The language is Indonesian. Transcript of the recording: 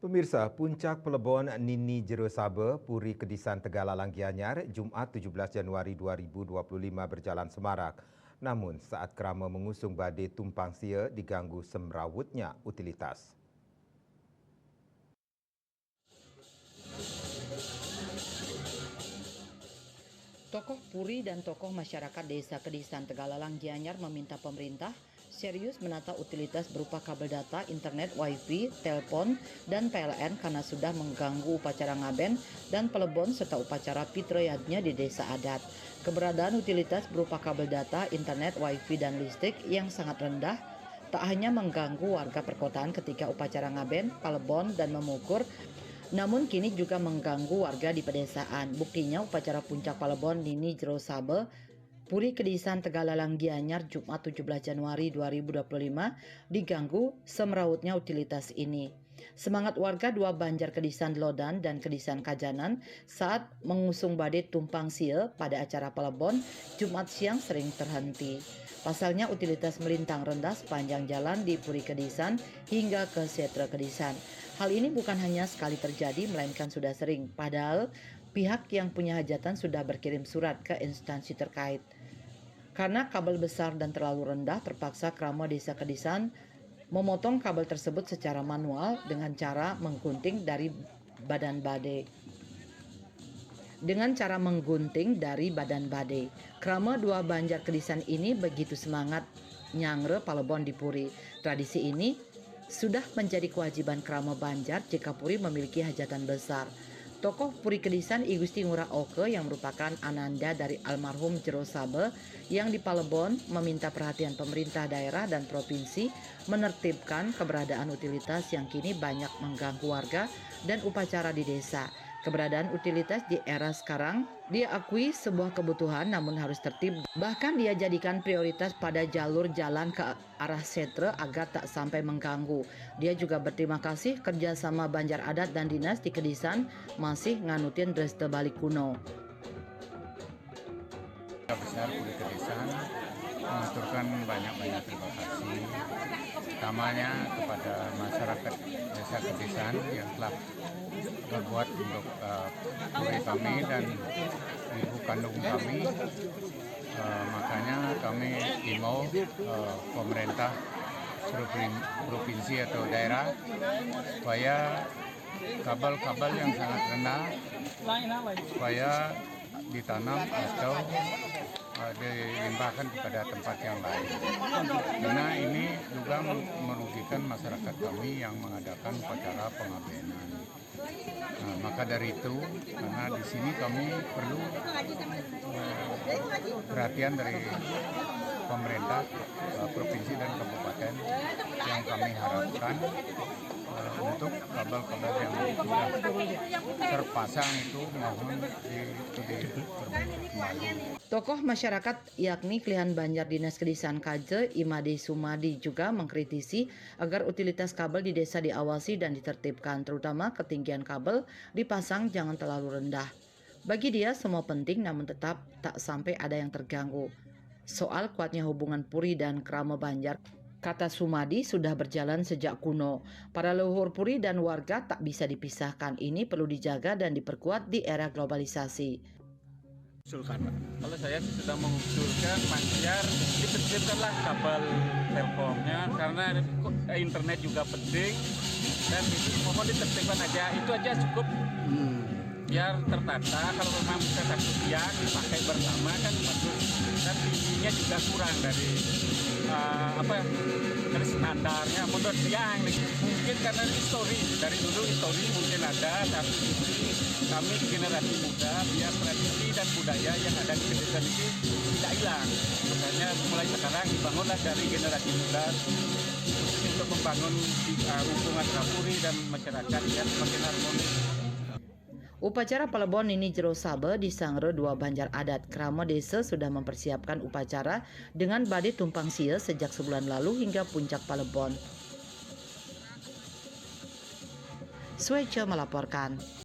Pemirsa, Puncak Pelebon Nini Jero Sabe, Puri Kedisan Tegalalang Gianyar, Jumat 17 Januari 2025 berjalan semarak. Namun, saat kerama mengusung badai tumpang sia diganggu semrawutnya utilitas. Tokoh Puri dan tokoh masyarakat Desa Kedisan Tegalalang Gianyar meminta pemerintah serius menata utilitas berupa kabel data, internet, wifi, telepon, dan PLN karena sudah mengganggu upacara ngaben dan pelebon serta upacara pitrayadnya di desa adat. Keberadaan utilitas berupa kabel data, internet, wifi, dan listrik yang sangat rendah tak hanya mengganggu warga perkotaan ketika upacara ngaben, palebon, dan memukur, namun kini juga mengganggu warga di pedesaan. Buktinya upacara puncak Palebon Nini Jero Sabe, Puri Kedisan Tegalalang Gianyar Jumat 17 Januari 2025 diganggu semrawutnya utilitas ini. Semangat warga dua Banjar Kedisan Lodan dan Kedisan Kajanan saat mengusung badai tumpang sia pada acara Palebon Jumat siang sering terhenti. Pasalnya utilitas melintang rendah sepanjang jalan di Puri Kedisan hingga ke Setra Kedisan. Hal ini bukan hanya sekali terjadi, melainkan sudah sering. Padahal pihak yang punya hajatan sudah berkirim surat ke instansi terkait. Karena kabel besar dan terlalu rendah, terpaksa Krama Desa Kedisan memotong kabel tersebut secara manual dengan cara menggunting dari badan badai. Krama dua Banjar Kedisan ini begitu semangat nyangre Palebon di Puri. Tradisi ini sudah menjadi kewajiban Krama Banjar jika Puri memiliki hajatan besar. Tokoh Puri Kedisan I Gusti Ngurah Oke yang merupakan ananda dari almarhum Jero Sabe yang di Palebon meminta perhatian pemerintah daerah dan provinsi menertibkan keberadaan utilitas yang kini banyak mengganggu warga dan upacara di desa. Keberadaan utilitas di era sekarang dia akui sebuah kebutuhan namun harus tertib. Bahkan dia jadikan prioritas pada jalur jalan ke arah Setre agar tak sampai mengganggu. Dia juga berterima kasih kerjasama Banjar Adat dan Dinas di Kedisan masih nganutin Dreste Balik kuno. Besar Puri Kedisan mengaturkan banyak-banyak terima kasih, utamanya kepada masyarakat Desa Kedisan yang telah berbuat untuk Puri kami dan ibu kandung kami. Makanya kami himbau pemerintah provinsi atau daerah supaya kabel-kabel yang sangat rendah supaya ditanam atau dilimpahkan kepada tempat yang lain, karena ini juga merugikan masyarakat kami yang mengadakan upacara pengabenan. Maka dari itu, karena di sini kami perlu perhatian dari pemerintah provinsi dan kabupaten yang kami harapkan untuk kabel-kabel yang sudah terpasang itu mohon diperbaiki. Tokoh masyarakat yakni Klihan Banjar Dinas Kedisan Kaje Imade Sumadi juga mengkritisi agar utilitas kabel di desa diawasi dan ditertibkan, terutama ketinggian kabel dipasang jangan terlalu rendah. Bagi dia semua penting namun tetap tak sampai ada yang terganggu. Soal kuatnya hubungan Puri dan Krama Banjar, kata Sumadi, sudah berjalan sejak kuno. Para leluhur Puri dan warga tak bisa dipisahkan. Ini perlu dijaga dan diperkuat di era globalisasi. Kalau saya sudah mengusulkan Banjar ditertibkanlah kabel telkomnya karena internet juga penting dan itu mohon ditertibkan aja, itu aja cukup. Biar tertata, kalau memang bisa satu tiang dipakai bersama kan bagus, dan tingginya juga kurang dari dari standarnya menurut tiang. Mungkin karena dari dulu histori mungkin ada, tapi kami generasi muda biar tradisi dan budaya yang ada di desa ini tidak hilang. Makanya mulai sekarang dibangunlah dari generasi muda untuk membangun hubungan Puri dan masyarakat yang semakin harmonis. Upacara Palebon Nini Jero Sabe di Sangre dua Banjar Adat. Krama Desa sudah mempersiapkan upacara dengan badai tumpang sia sejak sebulan lalu hingga puncak Palebon. Swece melaporkan.